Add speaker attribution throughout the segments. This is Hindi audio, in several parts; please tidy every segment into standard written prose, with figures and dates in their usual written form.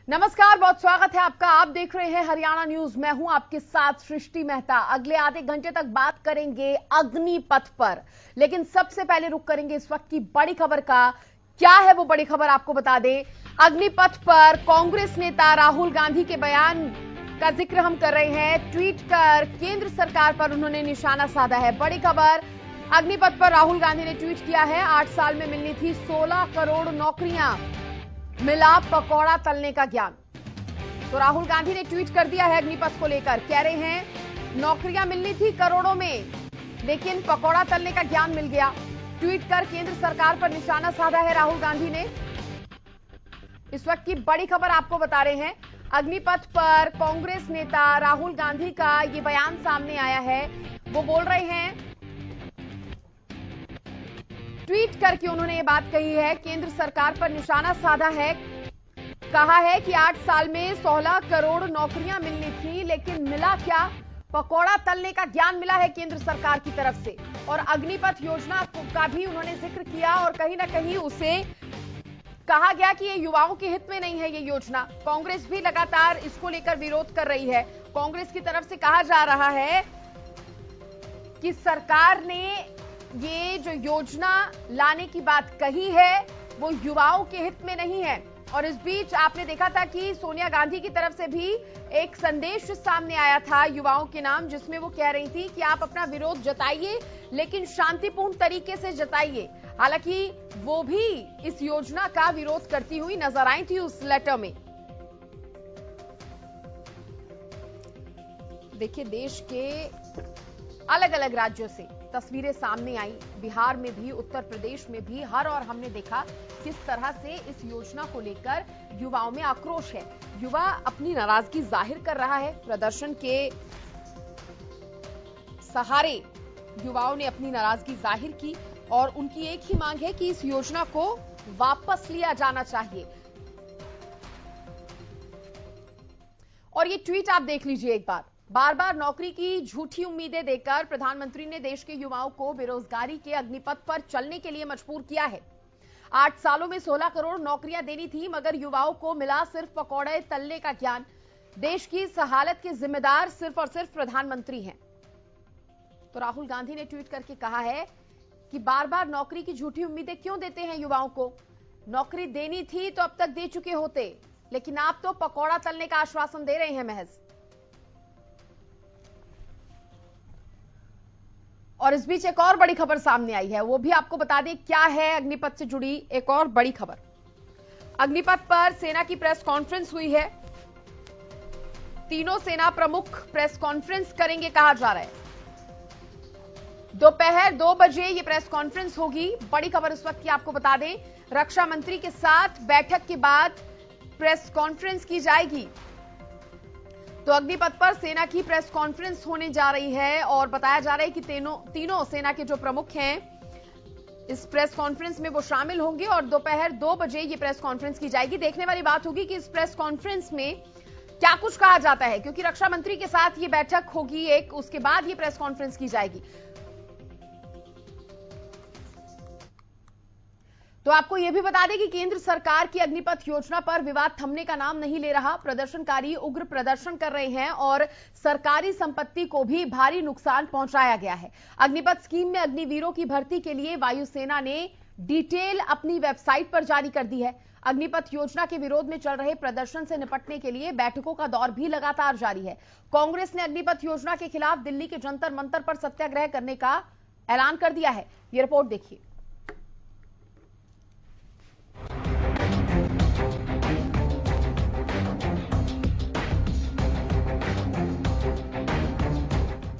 Speaker 1: नमस्कार, बहुत स्वागत है आपका। आप देख रहे हैं हरियाणा न्यूज। मैं हूं आपके साथ सृष्टि मेहता। अगले आधे घंटे तक बात करेंगे अग्निपथ पर, लेकिन सबसे पहले रुक करेंगे इस वक्त की बड़ी खबर का। क्या है वो बड़ी खबर, आपको बता दें। अग्निपथ पर कांग्रेस नेता राहुल गांधी के बयान का जिक्र हम कर रहे हैं। ट्वीट कर केंद्र सरकार पर उन्होंने निशाना साधा है। बड़ी खबर, अग्निपथ पर राहुल गांधी ने ट्वीट किया है, 8 साल में मिलनी थी 16 करोड़ नौकरियां, मिला पकौड़ा तलने का ज्ञान। तो राहुल गांधी ने ट्वीट कर दिया है अग्निपथ को लेकर। कह रहे हैं नौकरियां मिलनी थी करोड़ों में, लेकिन पकौड़ा तलने का ज्ञान मिल गया। ट्वीट कर केंद्र सरकार पर निशाना साधा है राहुल गांधी ने। इस वक्त की बड़ी खबर आपको बता रहे हैं। अग्निपथ पर कांग्रेस नेता राहुल गांधी का यह बयान सामने आया है। वो बोल रहे हैं, ट्वीट करके उन्होंने ये बात कही है, केंद्र सरकार पर निशाना साधा है। कहा है कि 8 साल में 16 करोड़ नौकरियां मिलनी थी, लेकिन मिला क्या? पकौड़ा तलने का ज्ञान मिला है केंद्र सरकार की तरफ से। और अग्निपथ योजना का भी उन्होंने जिक्र किया और कहीं ना कहीं उसे कहा गया कि ये युवाओं के हित में नहीं है ये योजना। कांग्रेस भी लगातार इसको लेकर विरोध कर रही है। कांग्रेस की तरफ से कहा जा रहा है कि सरकार ने ये जो योजना लाने की बात कही है वो युवाओं के हित में नहीं है। और इस बीच आपने देखा था कि सोनिया गांधी की तरफ से भी एक संदेश सामने आया था युवाओं के नाम, जिसमें वो कह रही थी कि आप अपना विरोध जताइए, लेकिन शांतिपूर्ण तरीके से जताइए। हालांकि वो भी इस योजना का विरोध करती हुई नजर आई थी उस लेटर में। देखिए, देश के अलग अलग राज्यों से तस्वीरें सामने आई। बिहार में भी, उत्तर प्रदेश में भी, हर और हमने देखा किस तरह से इस योजना को लेकर युवाओं में आक्रोश है। युवा अपनी नाराजगी जाहिर कर रहा है। प्रदर्शन के सहारे युवाओं ने अपनी नाराजगी जाहिर की और उनकी एक ही मांग है कि इस योजना को वापस लिया जाना चाहिए। और ये ट्वीट आप देख लीजिए एक बार बार नौकरी की झूठी उम्मीदें देकर प्रधानमंत्री ने देश के युवाओं को बेरोजगारी के अग्निपथ पर चलने के लिए मजबूर किया है। 8 सालों में 16 करोड़ नौकरियां देनी थी, मगर युवाओं को मिला सिर्फ पकौड़े तलने का ज्ञान। देश की इस हालत के जिम्मेदार सिर्फ और सिर्फ प्रधानमंत्री हैं। तो राहुल गांधी ने ट्वीट करके कहा है कि बार बार नौकरी की झूठी उम्मीदें क्यों देते हैं युवाओं को? नौकरी देनी थी तो अब तक दे चुके होते, लेकिन आप तो पकौड़ा तलने का आश्वासन दे रहे हैं महज। और इस बीच एक और बड़ी खबर सामने आई है, वो भी आपको बता दें क्या है। अग्निपथ से जुड़ी एक और बड़ी खबर। अग्निपथ पर सेना की प्रेस कॉन्फ्रेंस हुई है। तीनों सेना प्रमुख प्रेस कॉन्फ्रेंस करेंगे कहा जा रहा है। दोपहर 2 बजे ये प्रेस कॉन्फ्रेंस होगी। बड़ी खबर इस वक्त की आपको बता दें, रक्षा मंत्री के साथ बैठक के बाद प्रेस कॉन्फ्रेंस की जाएगी। तो अग्निपथ पर सेना की प्रेस कॉन्फ्रेंस होने जा रही है और बताया जा रहा है कि तीनों सेना के जो प्रमुख हैं इस प्रेस कॉन्फ्रेंस में वो शामिल होंगे और दोपहर 2 बजे ये प्रेस कॉन्फ्रेंस की जाएगी। देखने वाली बात होगी कि इस प्रेस कॉन्फ्रेंस में क्या कुछ कहा जाता है, क्योंकि रक्षा मंत्री के साथ ये बैठक होगी एक, उसके बाद ये प्रेस कॉन्फ्रेंस की जाएगी। तो आपको यह भी बता दें कि केंद्र सरकार की अग्निपथ योजना पर विवाद थमने का नाम नहीं ले रहा। प्रदर्शनकारी उग्र प्रदर्शन कर रहे हैं और सरकारी संपत्ति को भी भारी नुकसान पहुंचाया गया है। अग्निपथ स्कीम में अग्निवीरों की भर्ती के लिए वायुसेना ने डिटेल अपनी वेबसाइट पर जारी कर दी है। अग्निपथ योजना के विरोध में चल रहे प्रदर्शन से निपटने के लिए बैठकों का दौर भी लगातार जारी है। कांग्रेस ने अग्निपथ योजना के खिलाफ दिल्ली के जंतर मंतर पर सत्याग्रह करने का ऐलान कर दिया है। ये रिपोर्ट देखिए।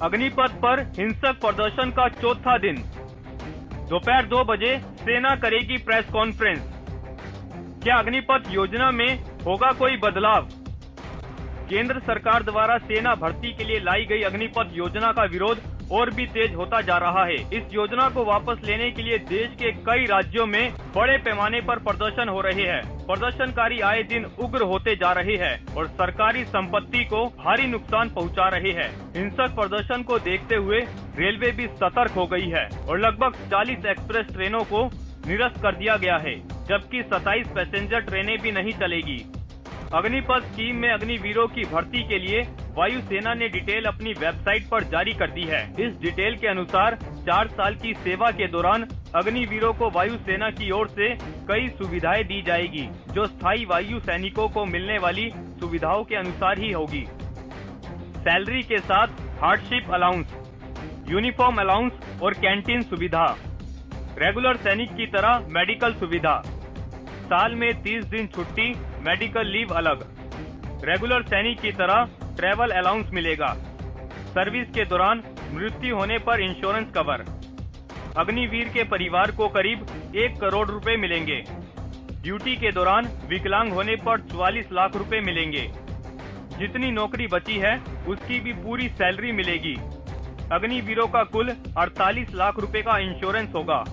Speaker 2: अग्निपथ पर हिंसक प्रदर्शन का चौथा दिन। दोपहर 2 बजे सेना करेगी प्रेस कॉन्फ्रेंस। क्या अग्निपथ योजना में होगा कोई बदलाव? केंद्र सरकार द्वारा सेना भर्ती के लिए लाई गई अग्निपथ योजना का विरोध और भी तेज होता जा रहा है। इस योजना को वापस लेने के लिए देश के कई राज्यों में बड़े पैमाने पर प्रदर्शन हो रहे हैं। प्रदर्शनकारी आए दिन उग्र होते जा रहे हैं और सरकारी संपत्ति को भारी नुकसान पहुंचा रहे हैं। हिंसक प्रदर्शन को देखते हुए रेलवे भी सतर्क हो गई है और लगभग 40 एक्सप्रेस ट्रेनों को निरस्त कर दिया गया है, जबकि 27 पैसेंजर ट्रेनें भी नहीं चलेगी। अग्निपथ स्कीम में अग्निवीरों की भर्ती के लिए वायुसेना ने डिटेल अपनी वेबसाइट पर जारी कर दी है। इस डिटेल के अनुसार 4 साल की सेवा के दौरान अग्निवीरों को वायुसेना की ओर से कई सुविधाएं दी जाएगी, जो स्थायी वायु सैनिकों को मिलने वाली सुविधाओं के अनुसार ही होगी। सैलरी के साथ हार्डशिप अलाउंस, यूनिफॉर्म अलाउंस और कैंटीन सुविधा, रेगुलर सैनिक की तरह मेडिकल सुविधा, साल में 30 दिन छुट्टी, मेडिकल लीव अलग, रेगुलर सैनिक की तरह ट्रैवल अलाउंस मिलेगा, सर्विस के दौरान मृत्यु होने पर इंश्योरेंस कवर, अग्निवीर के परिवार को करीब 1 करोड़ रुपए मिलेंगे, ड्यूटी के दौरान विकलांग होने पर 44 लाख रुपए मिलेंगे, जितनी नौकरी बची है उसकी भी पूरी सैलरी मिलेगी। अग्निवीरों का कुल 48 लाख रुपए का इंश्योरेंस होगा।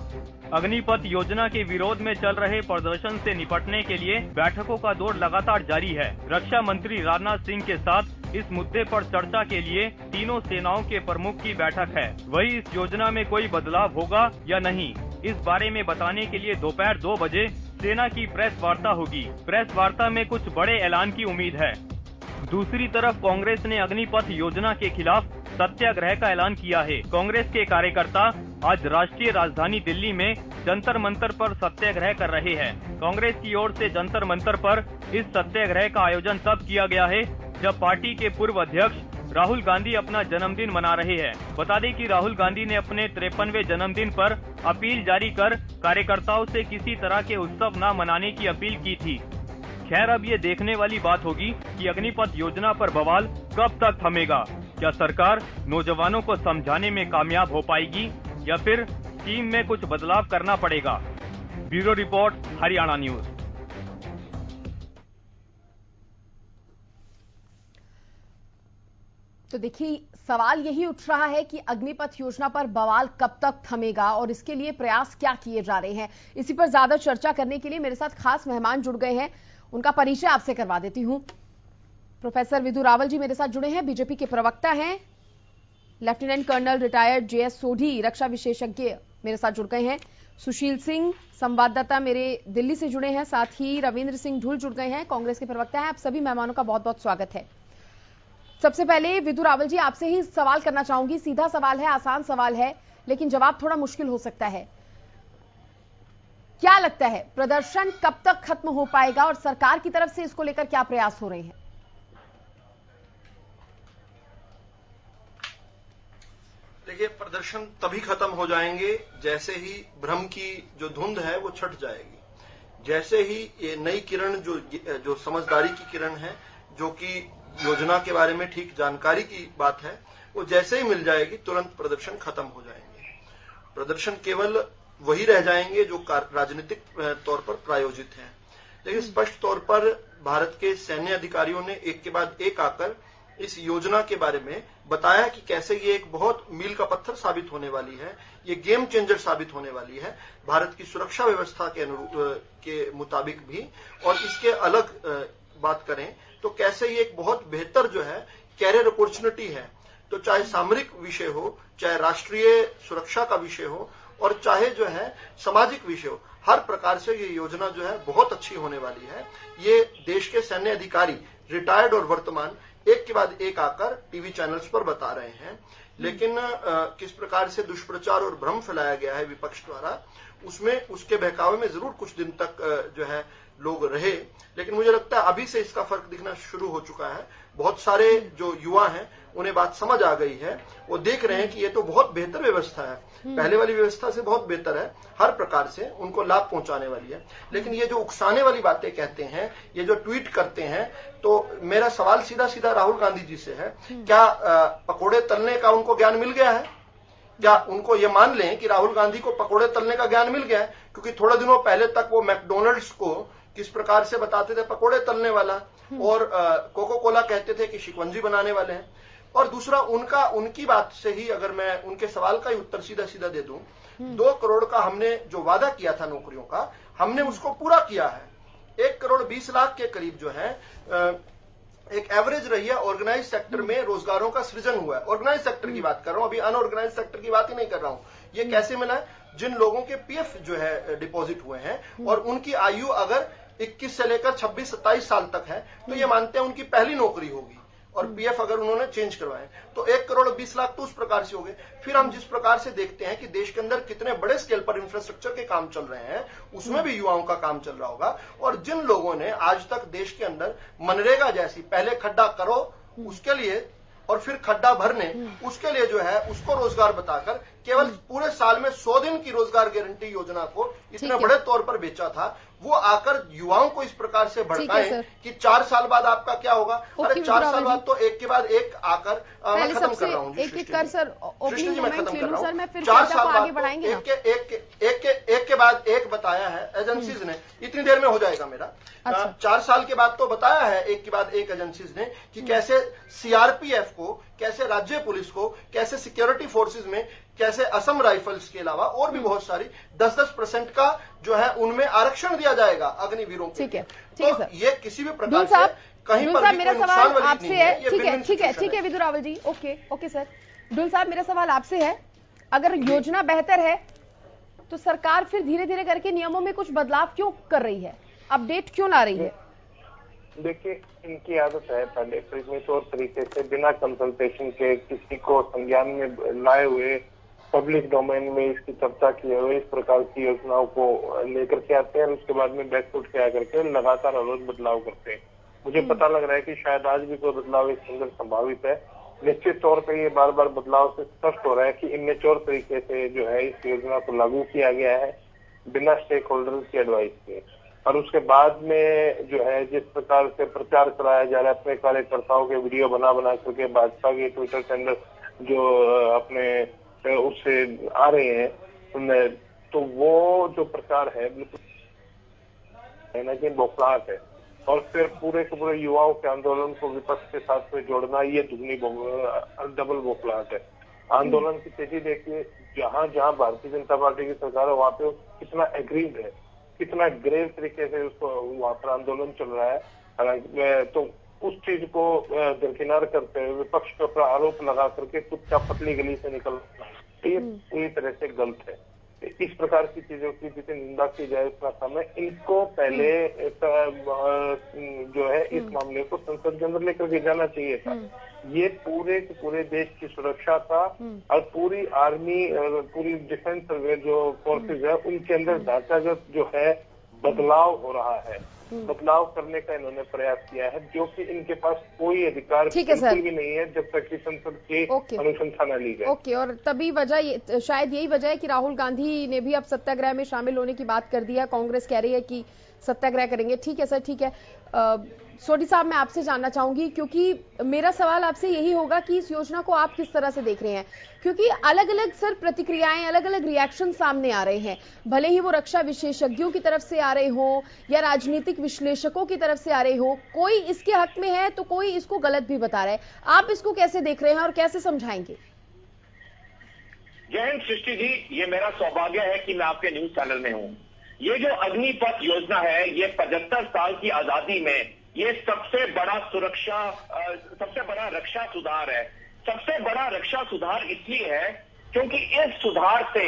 Speaker 2: अग्निपथ योजना के विरोध में चल रहे प्रदर्शन से निपटने के लिए बैठकों का दौर लगातार जारी है। रक्षा मंत्री राजनाथ सिंह के साथ इस मुद्दे पर चर्चा के लिए तीनों सेनाओं के प्रमुख की बैठक है। वहीं इस योजना में कोई बदलाव होगा या नहीं, इस बारे में बताने के लिए दोपहर 2 बजे सेना की प्रेस वार्ता होगी। प्रेस वार्ता में कुछ बड़े ऐलान की उम्मीद है। दूसरी तरफ कांग्रेस ने अग्निपथ योजना के खिलाफ सत्याग्रह का ऐलान किया है। कांग्रेस के कार्यकर्ता आज राष्ट्रीय राजधानी दिल्ली में जंतर मंतर पर सत्याग्रह कर रहे हैं। कांग्रेस की ओर से जंतर मंतर पर इस सत्याग्रह का आयोजन तब किया गया है जब पार्टी के पूर्व अध्यक्ष राहुल गांधी अपना जन्मदिन मना रहे हैं। बता दें कि राहुल गांधी ने अपने 53वें जन्मदिन पर अपील जारी कर कार्यकर्ताओं से किसी तरह के उत्सव न मनाने की अपील की थी। खैर, अब ये देखने वाली बात होगी कि अग्निपथ योजना पर बवाल कब तक थमेगा। क्या सरकार नौजवानों को समझाने में कामयाब हो पाएगी या फिर स्कीम में कुछ बदलाव करना पड़ेगा। Bureau report, Haryana news.
Speaker 1: तो देखिए, सवाल यही उठ रहा है कि अग्निपथ योजना पर बवाल कब तक थमेगा और इसके लिए प्रयास क्या किए जा रहे हैं। इसी पर ज्यादा चर्चा करने के लिए मेरे साथ खास मेहमान जुड़ गए हैं, उनका परिचय आपसे करवा देती हूं। प्रोफेसर विदु रावल जी मेरे साथ जुड़े हैं, बीजेपी के प्रवक्ता हैं। Lieutenant colonel retired JS Sodhi, रक्षा विशेषज्ञ, मेरे साथ जुड़ गए हैं। सुशील सिंह, संवाददाता, मेरे दिल्ली से जुड़े हैं। साथ ही रविंद्र सिंह ढुल जुड़ गए हैं, कांग्रेस के प्रवक्ता हैं। आप सभी मेहमानों का बहुत बहुत स्वागत है। सबसे पहले विदु रावल जी, आपसे ही सवाल करना चाहूंगी। सीधा सवाल है, आसान सवाल है, लेकिन जवाब थोड़ा मुश्किल हो सकता है। क्या लगता है, प्रदर्शन कब तक खत्म हो पाएगा और सरकार की तरफ से इसको लेकर क्या प्रयास हो रहे हैं?
Speaker 3: देखिए, प्रदर्शन तभी खत्म हो जाएंगे जैसे ही भ्रम की जो धुंध है वो छट जाएगी। जैसे ही ये नई किरण जो समझदारी की किरण है, जो कि योजना के बारे में ठीक जानकारी की बात है, वो जैसे ही मिल जाएगी तुरंत प्रदर्शन खत्म हो जाएंगे। प्रदर्शन केवल वही रह जाएंगे जो राजनीतिक तौर पर प्रायोजित हैं। लेकिन स्पष्ट तौर पर भारत के सैन्य अधिकारियों ने एक के बाद एक आकर इस योजना के बारे में बताया कि कैसे ये एक बहुत मील का पत्थर साबित होने वाली है, ये गेम चेंजर साबित होने वाली है भारत की सुरक्षा व्यवस्था के मुताबिक भी। और इसके अलग बात करें तो कैसे ये एक बहुत बेहतर जो है कैरियर अपॉर्चुनिटी है। तो चाहे सामरिक विषय हो, चाहे राष्ट्रीय सुरक्षा का विषय हो, और चाहे जो है सामाजिक विषय हो, हर प्रकार से ये योजना जो है बहुत अच्छी होने वाली है। ये देश के सैन्य अधिकारी, रिटायर्ड और वर्तमान, एक के बाद एक आकर टीवी चैनल्स पर बता रहे हैं। लेकिन किस प्रकार से दुष्प्रचार और भ्रम फैलाया गया है विपक्ष द्वारा, उसके बहकावे में जरूर कुछ दिन तक जो है लोग रहे। लेकिन मुझे लगता है अभी से इसका फर्क दिखना शुरू हो चुका है। बहुत सारे जो युवा हैं उन्हें बात समझ आ गई है, वो देख रहे हैं कि ये तो बहुत बेहतर व्यवस्था है, पहले वाली व्यवस्था से बहुत बेहतर है, हर प्रकार से उनको लाभ पहुंचाने वाली है। लेकिन ये जो उकसाने वाली बातें कहते हैं, ये जो ट्वीट करते हैं, तो मेरा सवाल सीधा सीधा राहुल गांधी जी से है, क्या पकोड़े तलने का उनको ज्ञान मिल गया है? क्या उनको ये मान लें कि राहुल गांधी को पकोड़े तलने का ज्ञान मिल गया है? क्योंकि थोड़े दिनों पहले तक वो मैकडोनल्ड्स को किस प्रकार से बताते थे पकोड़े तलने वाला, और कोको कोला कहते थे कि शिकंजी बनाने वाले हैं। और दूसरा, उनकी बात से ही अगर मैं उनके सवाल का ही उत्तर सीधा सीधा दे दूं, 2 करोड़ का हमने जो वादा किया था नौकरियों का, हमने उसको पूरा किया है। 1 करोड़ 20 लाख के करीब जो है एक एवरेज रही है ऑर्गेनाइज सेक्टर में रोजगारों का सृजन हुआ है। ऑर्गेनाइज सेक्टर की बात कर रहा हूं, अभी अनऑर्गेनाइज सेक्टर की बात ही नहीं कर रहा हूं। ये कैसे मिला है? जिन लोगों के पीएफ जो है डिपॉजिट हुए हैं और उनकी आयु अगर 21 से लेकर 26-27 साल तक है, तो ये मानते हैं उनकी पहली नौकरी होगी। और पीएफ अगर उन्होंने चेंज करवाए तो 1,20,00,000 तो उस प्रकार से हो गए। फिर हम जिस प्रकार से देखते हैं कि देश के अंदर कितने बड़े स्केल पर इंफ्रास्ट्रक्चर के काम चल रहे हैं, उसमें भी युवाओं का काम चल रहा होगा। और जिन लोगों ने आज तक देश के अंदर मनरेगा जैसी पहले खड्डा करो उसके लिए और फिर खड्डा भरने उसके लिए जो है उसको रोजगार बताकर केवल पूरे साल में 100 दिन की रोजगार गारंटी योजना को इतने बड़े तौर पर बेचा था, वो आकर युवाओं को इस प्रकार से भड़काएं कि 4 साल बाद आपका क्या होगा। अरे 4 साल बाद तो एक के बाद एक आकर मैं खत्म कर रहा हूँ
Speaker 1: एक कर सर,
Speaker 3: सृष्टि जी मैं खत्म कर रहा
Speaker 1: हूँ।
Speaker 3: मैं 4 साल बाद एक के बाद एक बताया है एजेंसीज ने, इतनी देर में हो जाएगा मेरा। 4 साल के बाद तो बताया है एक के बाद एक एजेंसीज ने कि कैसे सीआरपीएफ को, कैसे राज्य पुलिस को, कैसे सिक्योरिटी फोर्सेज में, कैसे असम राइफल्स के अलावा और भी बहुत सारी 10-10% का जो है उनमें आरक्षण दिया जाजाएगा अग्निवीरों को।
Speaker 1: ठीक है
Speaker 3: तो ये किसी भी प्रकार से कहीं पर भी
Speaker 1: मेरा सवाल आपसे है। ठीक है विदु रावल जी, ओके सर। डुल साहब मेरा सवाल आपसे है, अगर योजना बेहतर है तो सरकार फिर धीरे धीरे करके नियमों में कुछ बदलाव क्यों कर रही है, अपडेट क्यों ला रही है?
Speaker 4: देखिए, इनकी आदत है पहले प्रीमियस और तरीके से बिना कंसल्टेशन के किसी को संज्ञान में लाए हुए पब्लिक डोमेन में इसकी चर्चा किए हुए इस प्रकार की योजनाओं को लेकर के आते हैं और उसके बाद में बैकफुट के आकर के लगातार रोज बदलाव करते हैं। मुझे पता लग रहा है कि शायद आज भी कोई बदलाव इसके अंदर संभावित है। निश्चित तौर पर ये बार बार बदलाव से स्पष्ट हो रहा है कि इमेच्योर तरीके से जो है इस योजना को लागू किया गया है बिना स्टेक होल्डर की एडवाइस के। और उसके बाद में जो है जिस प्रकार से प्रचार कराया जा रहा है अपने कार्यकर्ताओं के वीडियो बना करके भाजपा के ट्विटर के अंदर जो अपने उससे आ रहे हैं, तो वो जो प्रचार है बिल्कुल ना कि बौखलाहट है। और फिर पूरे के पूरे युवाओं के आंदोलन को विपक्ष के साथ में जोड़ना, ये दुगनी डबल बौखलाहट है। आंदोलन की तेजी देखिए, जहां जहां भारतीय जनता पार्टी की सरकार है वहां पे कितना एग्रीव है, कितना ग्रेव तरीके से उसको वहां पर आंदोलन चल रहा है। तो उस चीज को दरकिनार करते हुए विपक्ष के ऊपर आरोप लगा करके चुपचाप पतली गली से निकलना, ये पूरी तरह से गलत है। इस प्रकार की चीजों की जितनी निंदा की जाए उतना समय इनको पहले जो है इस मामले को संसद के अंदर लेकर के जाना चाहिए था। ये पूरे के पूरे देश की सुरक्षा था और पूरी आर्मी पूरी डिफेंस जो फोर्सेज है उनके अंदर ढांचागत जो है बदलाव हो रहा है। बदलाव करने का इन्होंने प्रयास किया है जो कि इनके पास कोई अधिकार बिल्कुल भी नहीं है जब तक कि संसद की अनुशंसा न ली जाए।
Speaker 1: ओके, और तभी वजह शायद यही वजह है कि राहुल गांधी ने भी अब सत्याग्रह में शामिल होने की बात कर दी है। कांग्रेस कह रही है कि सत्याग्रह करेंगे। ठीक है सर, ठीक है। सोडी साहब मैं आपसे जानना चाहूंगी, क्योंकि मेरा सवाल आपसे यही होगा कि इस योजना को आप किस तरह से देख रहे हैं, क्योंकि अलग अलग सर प्रतिक्रियाएं, अलग अलग रिएक्शन सामने आ रहे हैं। भले ही वो रक्षा विशेषज्ञों की तरफ से आ रहे हो या राजनीतिक विश्लेषकों की तरफ से आ रहे हो, कोई इसके हक में है तो कोई इसको गलत भी बता रहा है। आप इसको कैसे देख रहे हैं और कैसे समझाएंगे?
Speaker 5: जय हिंद सृष्टि जी, ये मेरा सौभाग्य है कि मैं आपके न्यूज चैनल में हूं। ये जो अग्निपथ योजना है, ये 75 साल की आजादी में ये सबसे बड़ा सबसे बड़ा रक्षा सुधार है। सबसे बड़ा रक्षा सुधार इसलिए है क्योंकि इस सुधार से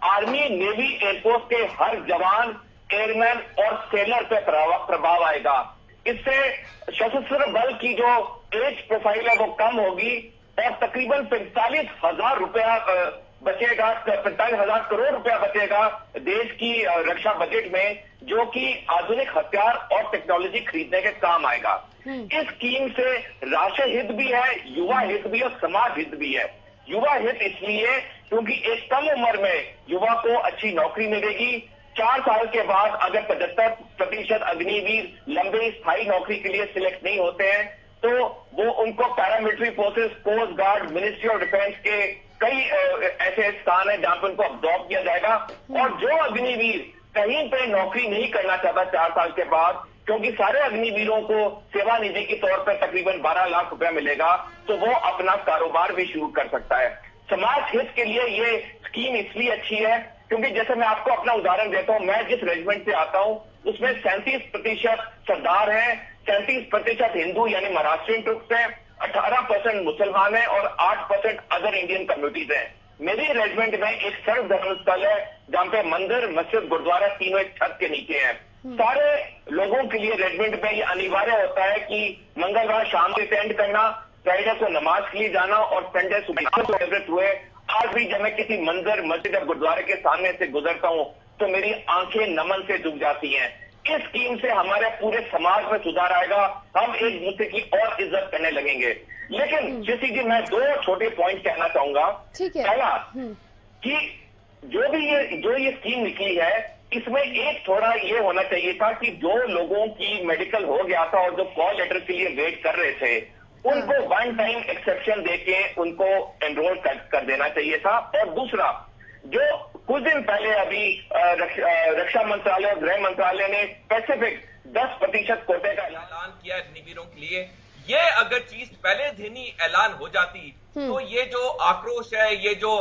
Speaker 5: आर्मी, नेवी, एयरफोर्स के हर जवान, एयरमैन और सेलर पे प्रभाव आएगा। इससे सशस्त्र बल की जो एज प्रोफाइल है वो कम होगी और तकरीबन 45,000 रुपया बचेगा, 45,000 करोड़ रुपया बचेगा देश की रक्षा बजट में, जो कि आधुनिक हथियार और टेक्नोलॉजी खरीदने के काम आएगा। इस स्कीम से राष्ट्र हित भी है, युवा हित भी और समाज हित भी है। युवा हित इसलिए क्योंकि एक कम उम्र में युवा को अच्छी नौकरी मिलेगी। 4 साल के बाद अगर 75% अग्निवीर लंबी स्थायी नौकरी के लिए सिलेक्ट नहीं होते हैं तो वो उनको paramilitary forces, coast guard, ministry of defence के कई ऐसे स्थान है जहां पर उनको अब्जॉर्ब किया जाएगा। और जो अग्निवीर कहीं पे नौकरी नहीं करना चाहता 4 साल के बाद, क्योंकि सारे अग्निवीरों को सेवा निधि के तौर पर तकरीबन 12 लाख रुपया मिलेगा, तो वो अपना कारोबार भी शुरू कर सकता है। समाज हित के लिए ये स्कीम इसलिए अच्छी है क्योंकि जैसे मैं आपको अपना उदाहरण देता हूं, मैं जिस रेजिमेंट से आता हूं उसमें 37% सरदार हैं, 37% हिंदू यानी महाराष्ट्रियन ट्रुप्स हैं, 18% मुसलमान हैं और 8% अदर इंडियन कम्युनिटीज हैं। मेरी रेजिमेंट में एक सर्व धर्म स्थल है जहां पे मंदिर, मस्जिद, गुरुद्वारा तीनों एक छत के नीचे हैं। सारे लोगों के लिए रेडमिंट में ये अनिवार्य होता है कि मंगलवार शाम से अटेंड करना, फ्राइडे को नमाज के लिए जाना और संडे सुबह फेवरेट हुए। आज भी जब मैं किसी मंदिर, मस्जिद या गुरुद्वारे के सामने से गुजरता हूं तो मेरी आंखें नमन से डूब जाती हैं। इस स्कीम से हमारे पूरे समाज में सुधार आएगा, हम एक दूसरे की और इज्जत करने लगेंगे। लेकिन जैसी जी मैं 2 छोटे पॉइंट कहना चाहूंगा। पहला कि जो ये स्कीम निकली है इसमें एक थोड़ा ये होना चाहिए था कि जो लोगों की मेडिकल हो गया था और जो कॉल लेटर के लिए वेट कर रहे थे उनको 1 टाइम एक्सेप्शन देके उनको एनरोल कर देना चाहिए था। और दूसरा, जो कुछ दिन पहले अभी रक्षा मंत्रालय और गृह मंत्रालय ने स्पेसिफिक 10% कोटे का
Speaker 6: ऐलान किया अग्निवीरों के लिए, ये अगर चीज पहले दिन ही ऐलान हो जाती तो ये जो आक्रोश है, ये जो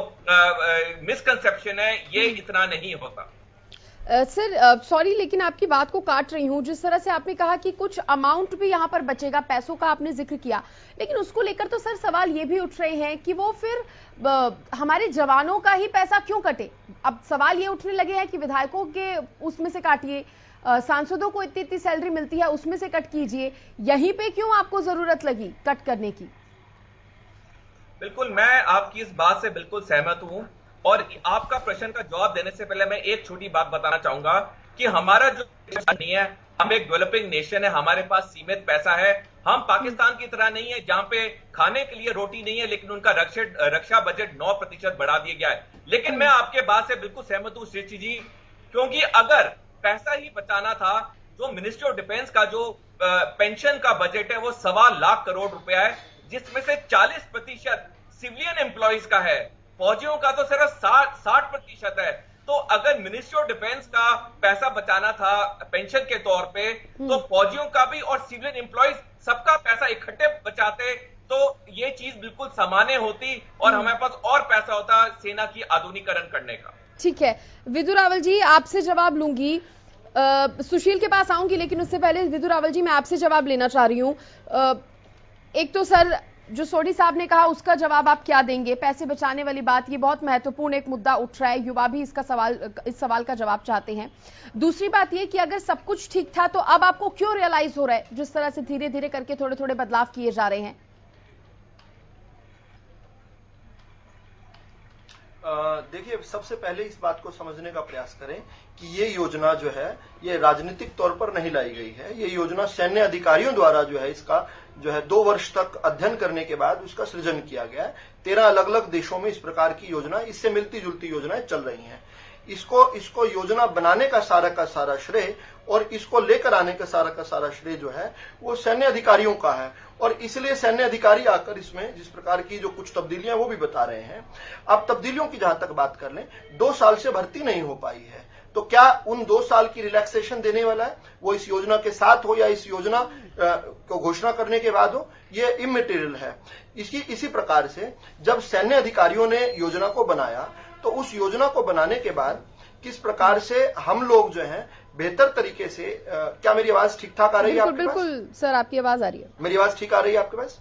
Speaker 6: मिसकंसेप्शन है, ये इतना नहीं होता।
Speaker 1: सर सॉरी लेकिन आपकी बात को काट रही हूं। जिस तरह से आपने कहा कि कुछ अमाउंट भी यहां पर बचेगा, पैसों का आपने जिक्र किया, लेकिन उसको लेकर तो सर सवाल ये भी उठ रहे हैं कि वो फिर हमारे जवानों का ही पैसा क्यों कटे। अब सवाल ये उठने लगे हैं कि विधायकों के उसमें से काटिए, सांसदों को इतनी सैलरी मिलती है उसमें से कट कीजिए, यहीं पे क्यों आपको जरूरत लगी कट करने की?
Speaker 6: बिल्कुल, मैं आपकी इस बात से बिल्कुल सहमत हूं। और आपका प्रश्न का जवाब देने से पहले मैं एक छोटी बात बताना चाहूंगा कि हमारा जो नहीं है, हम एक डेवलपिंग नेशन है, हमारे पास सीमित पैसा है। हम पाकिस्तान की तरह नहीं है जहां पे खाने के लिए रोटी नहीं है, लेकिन उनका रक्षा बजट 9% बढ़ा दिया गया है। लेकिन मैं आपके बात से बिल्कुल सहमत हूं सृष्टि जी, क्योंकि अगर पैसा ही बचाना था, जो मिनिस्ट्री ऑफ डिफेंस का जो पेंशन का बजट है वो 1.25 लाख करोड़ रुपया है, जिसमें से 40% सिविलियन एम्प्लॉइज का है, फौजियों का तो सिर्फ 60% है। तो अगर मिनिस्ट्री ऑफ डिफेंस का पैसा बचाना था पेंशन के तौर पे, तो फौजियों का भी और सिविलियन एम्प्लॉइज सबका पैसा इकट्ठे बचाते तो ये चीज बिल्कुल सामान्य होती और हमारे पास और पैसा होता सेना की आधुनिकीकरण करने का।
Speaker 1: ठीक है विदु रावल जी, आपसे जवाब लूंगी, सुशील के पास आऊंगी, लेकिन उससे पहले विदु रावल जी मैं आपसे जवाब लेना चाह रही हूं। एक तो सर जो सोडी साहब ने कहा उसका जवाब आप क्या देंगे? पैसे बचाने वाली बात, ये बहुत महत्वपूर्ण एक मुद्दा उठ रहा है, युवा भी इस सवाल का जवाब चाहते हैं। दूसरी बात ये कि अगर सब कुछ ठीक था तो अब आपको क्यों रियलाइज हो रहा है जिस तरह से धीरे धीरे करके थोड़े थोड़े बदलाव किए जा रहे हैं?
Speaker 3: देखिए, सबसे पहले इस बात को समझने का प्रयास करें कि ये योजना जो है ये राजनीतिक तौर पर नहीं लाई गई है। ये योजना सैन्य अधिकारियों द्वारा जो है इसका जो है 2 वर्ष तक अध्ययन करने के बाद उसका सृजन किया गया है। 13 अलग अलग देशों में इस प्रकार की योजना, इससे मिलती जुलती योजनाएं चल रही हैं। इसको योजना बनाने का सारा श्रेय और इसको लेकर आने का सारा श्रेय जो है वो सैन्य अधिकारियों का है। और इसलिए सैन्य अधिकारी आकर इसमें जिस प्रकार की जो कुछ तब्दीलियां वो भी बता रहे हैं। अब तब्दीलियों की जहां तक बात कर लें, 2 साल से भर्ती नहीं हो पाई है, तो क्या उन 2 साल की रिलैक्सेशन देने वाला है वो इस योजना के साथ हो या इस योजना को घोषणा करने के बाद हो, ये इमटेरियल है। इसी प्रकार से जब सैन्य अधिकारियों ने योजना को बनाया तो उस योजना को बनाने के बाद किस प्रकार से हम लोग जो हैं बेहतर तरीके से, क्या मेरी आवाज ठीक ठाक आ रही है आपके पास?
Speaker 1: बिल्कुल सर, आपकी आवाज आ रही है।
Speaker 3: मेरी आवाज ठीक आ रही है आपके पास?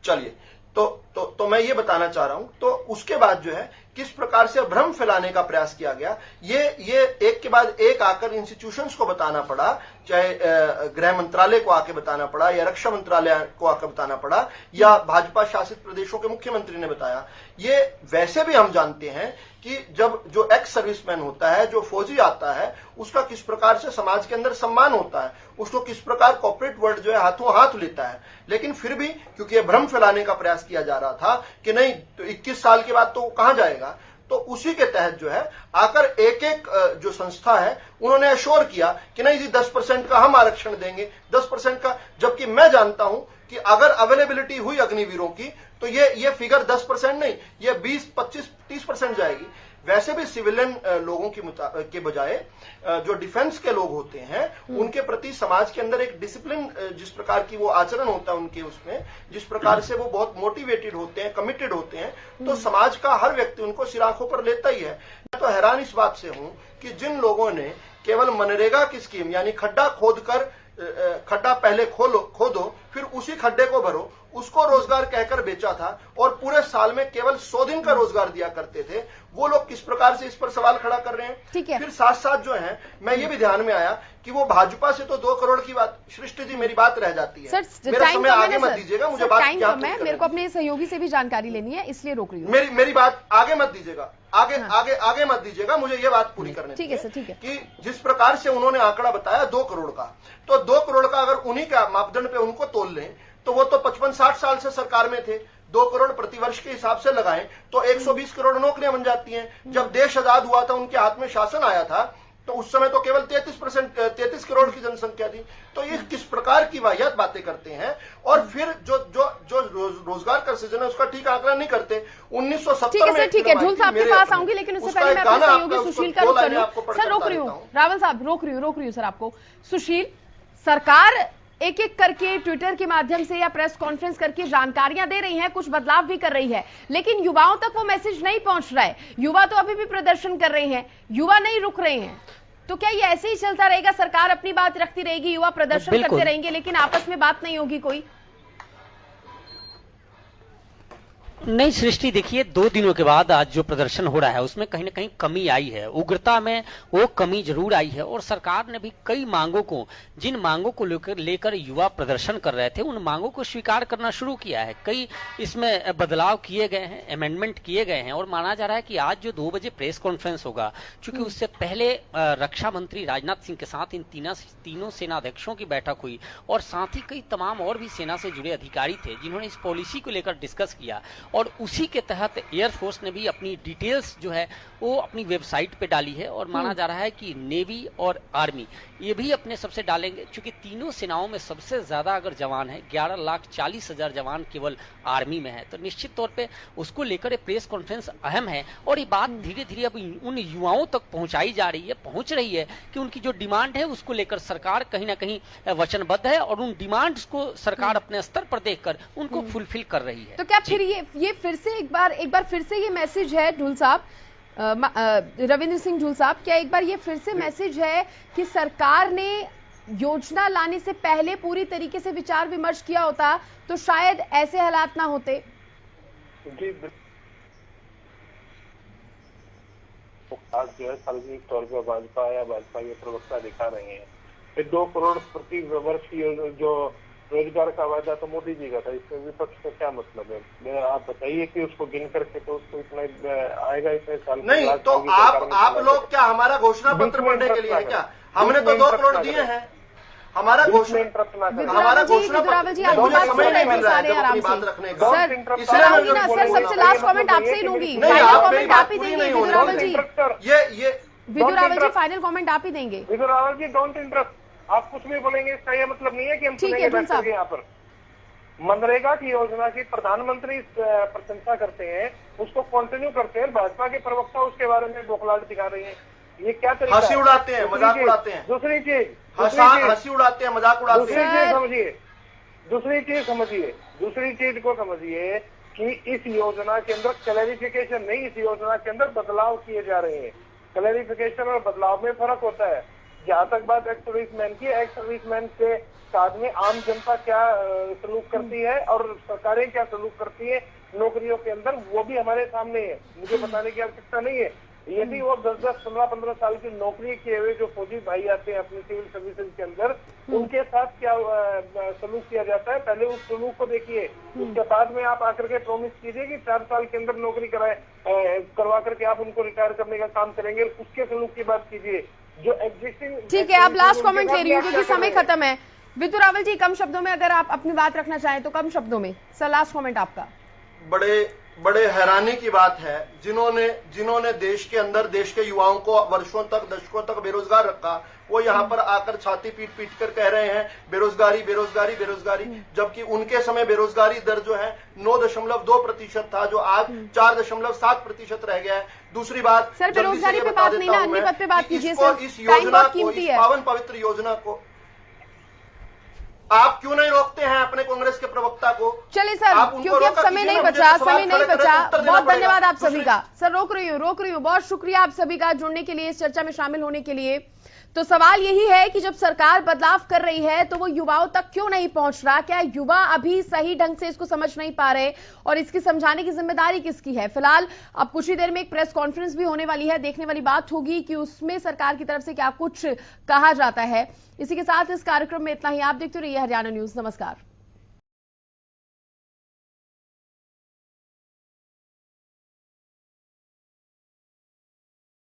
Speaker 3: चलिए, तो मैं ये बताना चाह रहा हूं। तो उसके बाद जो है किस प्रकार से भ्रम फैलाने का प्रयास किया गया, ये एक के बाद एक आकर इंस्टीट्यूशंस को बताना पड़ा, चाहे गृह मंत्रालय को आके बताना पड़ा या रक्षा मंत्रालय को आकर बताना पड़ा या भाजपा शासित प्रदेशों के मुख्यमंत्री ने बताया। ये वैसे भी हम जानते हैं कि जब जो एक्स सर्विसमैन होता है, जो फौजी आता है, उसका किस प्रकार से समाज के अंदर सम्मान होता है, उसको किस प्रकार कॉर्पोरेट वर्ल्ड जो है हाथों हाथ लेता है। लेकिन फिर भी क्योंकि ये भ्रम फैलाने का प्रयास किया जा रहा था कि नहीं तो 21 साल के बाद तो कहां जाएगा, तो उसी के तहत जो है आकर एक जो संस्था है उन्होंने अश्योर किया कि नहीं जी 10% का हम आरक्षण देंगे, 10% का। जबकि मैं जानता हूं कि अगर अवेलेबिलिटी हुई अग्निवीरों की तो ये फिगर 10% नहीं, ये 20, 25, 30% जाएगी। वैसे भी सिविलियन लोगों के बजाय जो डिफेंस के लोग होते हैं उनके प्रति समाज के अंदर एक डिसिप्लिन, जिस प्रकार की वो आचरण होता है उनके उसमें, जिस प्रकार से वो बहुत मोटिवेटेड होते हैं, कमिटेड होते हैं, तो समाज का हर व्यक्ति उनको सिर आंखों पर लेता ही है। मैं तो हैरान इस बात से हूं कि जिन लोगों ने केवल मनरेगा की स्कीम यानी खड्डा खोदकर खड्डा पहले खोदो फिर उसी खड्डे को भरो, उसको रोजगार कहकर बेचा था और पूरे साल में केवल 100 दिन का रोजगार दिया करते थे। वो लोग किस प्रकार से इस पर सवाल खड़ा कर रहे हैं।
Speaker 1: ठीक है।
Speaker 3: फिर साथ साथ जो है, मैं ये भी ध्यान में आया कि वो भाजपा से तो 2 करोड़ की बात, सृष्टि जी मेरी बात रह जाती है।
Speaker 1: सर,
Speaker 3: मेरा समय आगे मत दीजिएगा, मुझे बात
Speaker 1: टाइम कम है, मेरे को अपने सहयोगी से भी जानकारी लेनी है, इसलिए रोक रही हूँ।
Speaker 3: मेरी बात आगे मत दीजिएगा, आगे मत दीजिएगा, मुझे ये बात पूरी करने
Speaker 1: ठीक है सर, ठीक है।
Speaker 3: कि जिस प्रकार से उन्होंने आंकड़ा बताया 2 करोड़ का, तो 2 करोड़ का अगर उन्हीं का मापदंड पे उनको तोल लें तो वो तो 55-60 साल से सरकार में थे। 2 करोड़ प्रतिवर्ष के हिसाब से लगाएं तो 120 करोड़ नौकरियां बन जाती हैं। जब देश आजाद हुआ था, उनके हाथ में शासन आया था, तो उस समय तो केवल 33 करोड़ की जनसंख्या थी। तो ये किस प्रकार की वाहियात बातें करते हैं और फिर जो रोजगार का सृजन है उसका ठीक आंकड़ा नहीं करते। 1970 में
Speaker 1: ठीक है, ढूल साहब के पास आऊंगी, लेकिन उससे पहले मैं अपने सहयोगी सुशील का रुख कर लूं। सर रोक रही हूँ, रावल साहब रोक रही हूँ सर आपको। सुशील, सरकार एक एक करके ट्विटर के माध्यम से या प्रेस कॉन्फ्रेंस करके जानकारियां दे रही है, कुछ बदलाव भी कर रही है, लेकिन युवाओं तक वो मैसेज नहीं पहुंच रहा है। युवा तो अभी भी प्रदर्शन कर रहे हैं, युवा नहीं रुक रहे हैं। तो क्या ये ऐसे ही चलता रहेगा? सरकार अपनी बात रखती रहेगी, युवा प्रदर्शन करते रहेंगे, लेकिन आपस में बात नहीं होगी कोई?
Speaker 7: नहीं सृष्टि, देखिए 2 दिनों के बाद आज जो प्रदर्शन हो रहा है उसमें कहीं ना कहीं कमी आई है, उग्रता में वो कमी जरूर आई है। और सरकार ने भी कई मांगों को, जिन मांगों को लेकर युवा प्रदर्शन कर रहे थे, उन मांगों को स्वीकार करना शुरू किया है। कई इसमें बदलाव किए गए हैं, अमेंडमेंट किए गए हैं और माना जा रहा है कि आज जो 2 बजे प्रेस कॉन्फ्रेंस होगा, चूंकि उससे पहले रक्षा मंत्री राजनाथ सिंह के साथ इन तीनों सेनाध्यक्षों की बैठक हुई और साथ ही कई तमाम और भी सेना से जुड़े अधिकारी थे जिन्होंने इस पॉलिसी को लेकर डिस्कस किया। और उसी के तहत एयरफोर्स ने भी अपनी डिटेल्स जो है वो अपनी वेबसाइट पे डाली है और माना जा रहा है कि नेवी और आर्मी ये भी अपने सबसे डालेंगे, क्योंकि तीनों सेनाओं में सबसे ज्यादा अगर जवान है 11,40,000 जवान केवल आर्मी में है। तो निश्चित तौर पे उसको लेकर प्रेस कॉन्फ्रेंस अहम है और ये बात धीरे धीरे अब उन युवाओं तक पहुंचाई जा रही है, पहुंच रही है कि उनकी जो डिमांड है उसको लेकर सरकार कहीं ना कहीं वचनबद्ध है और उन डिमांड्स को सरकार अपने स्तर पर देखकर उनको फुलफिल कर रही है।
Speaker 1: तो क्या फिर ये फिर से एक बार फिर से ये मैसेज है ढूल साहब, रविंद्र सिंह ढूल साहब, क्या एक बार ये फिर से मैसेज है कि सरकार ने योजना लाने से पहले पूरी तरीके से विचार विमर्श किया होता तो शायद ऐसे हालात ना होते?
Speaker 4: जी, आज जो है सार्वजनिक तौर पर भाजपा के प्रवक्ता दिखा रहे हैं कि 2 करोड़ प्रति वर्ष की जो रोजगार का वायदा तो मोदी जी का था, इसमें विपक्ष का क्या मतलब है? आप बताइए कि उसको गिन करके तो उसको इतना आएगा इतने साल
Speaker 3: नहीं, तो आप लोग क्या हमारा घोषणा पत्र पढ़ने के लिए है क्या? हमने तो 2 करोड़ दिए हैं, हमारा घोषणा
Speaker 1: जी आप समय नहीं मिल रहा है अपनी बात रखने का। सर सबसे लास्ट कमेंट आपसे ही लूंगी, फाइनल कमेंट आप ही देंगे विजय रावल जी।
Speaker 3: ये
Speaker 1: विजय रावल जी फाइनल कमेंट आप ही देंगे।
Speaker 4: विजय रावल जी डोंट इंटरप्ट, आप कुछ भी बोलेंगे इसका यह मतलब नहीं है कि हम सुनेंगे यहाँ पर। मनरेगा की योजना की प्रधानमंत्री प्रशंसा करते हैं, उसको कंटिन्यू करते हैं, भाजपा के प्रवक्ता उसके बारे में बौखलाहट दिखा रहे हैं। ये क्या तरीका?
Speaker 3: हंसी उड़ाते हैं, मजाक उड़ाते हैं।
Speaker 4: दूसरी चीज
Speaker 3: हंसी उड़ाते हैं, मजाक उड़ाते हैं।
Speaker 4: दूसरी चीज को समझिए कि इस योजना के अंदर क्लैरिफिकेशन नहीं, इस योजना के अंदर बदलाव किए जा रहे हैं। क्लैरिफिकेशन और बदलाव में फर्क होता है। जहां तक बात एक्स सर्विसमैन की, एक्स सर्विसमैन के साथ में आम जनता क्या सलूक करती है और सरकारें क्या सलूक करती है नौकरियों के अंदर, वो भी हमारे सामने है, मुझे बताने की आवश्यकता नहीं है। यदि वो 10-10, 15-15 साल की नौकरी किए हुए जो फौजी भाई आते हैं अपनी सिविल सर्विसेज के अंदर, उनके साथ क्या सलूक किया जाता है, पहले उस सलूक को देखिए। उसके बाद में आप आकर के प्रॉमिस कीजिए कि 4 साल के अंदर नौकरी करवा करके आप उनको रिटायर करने का काम करेंगे, उसके सलूक की बात कीजिए जो एग्जिस्टिंग।
Speaker 1: ठीक है, आप लास्ट कमेंट ले रही हूँ क्योंकि समय खत्म है। विजय रावल जी कम शब्दों में अगर आप अपनी बात रखना चाहें तो कम शब्दों में सर, लास्ट कमेंट आपका।
Speaker 3: बड़े हैरानी की बात है, जिन्होंने देश के अंदर देश के युवाओं को वर्षों तक, दशकों तक बेरोजगार रखा, वो यहाँ पर आकर छाती पीट कर कह रहे हैं बेरोजगारी बेरोजगारी बेरोजगारी, जबकि उनके समय बेरोजगारी दर जो है 9.2% था, जो आज 4.7% रह गया है। दूसरी बात,
Speaker 1: सर बेरोजगारी पे बात नहीं ना, अग्निपथ पे बात कीजिए सर।
Speaker 3: इस योजना को, इस पावन पवित्र योजना को आप क्यों नहीं रोकते हैं अपने कांग्रेस के प्रवक्ता को?
Speaker 1: चलिए सर, क्योंकि अब समय नहीं बचा। बहुत धन्यवाद आप सभी का। सर रोक रही हूँ। बहुत शुक्रिया आप सभी का जुड़ने के लिए, इस चर्चा में शामिल होने के लिए। तो सवाल यही है कि जब सरकार बदलाव कर रही है तो वो युवाओं तक क्यों नहीं पहुंच रहा? क्या युवा अभी सही ढंग से इसको समझ नहीं पा रहे और इसकी समझाने की जिम्मेदारी किसकी है? फिलहाल अब कुछ ही देर में एक प्रेस कॉन्फ्रेंस भी होने वाली है, देखने वाली बात होगी कि उसमें सरकार की तरफ से क्या कुछ कहा जाता है। इसी के साथ इस कार्यक्रम में इतना ही। आप देखते रहिए हरियाणा न्यूज। नमस्कार।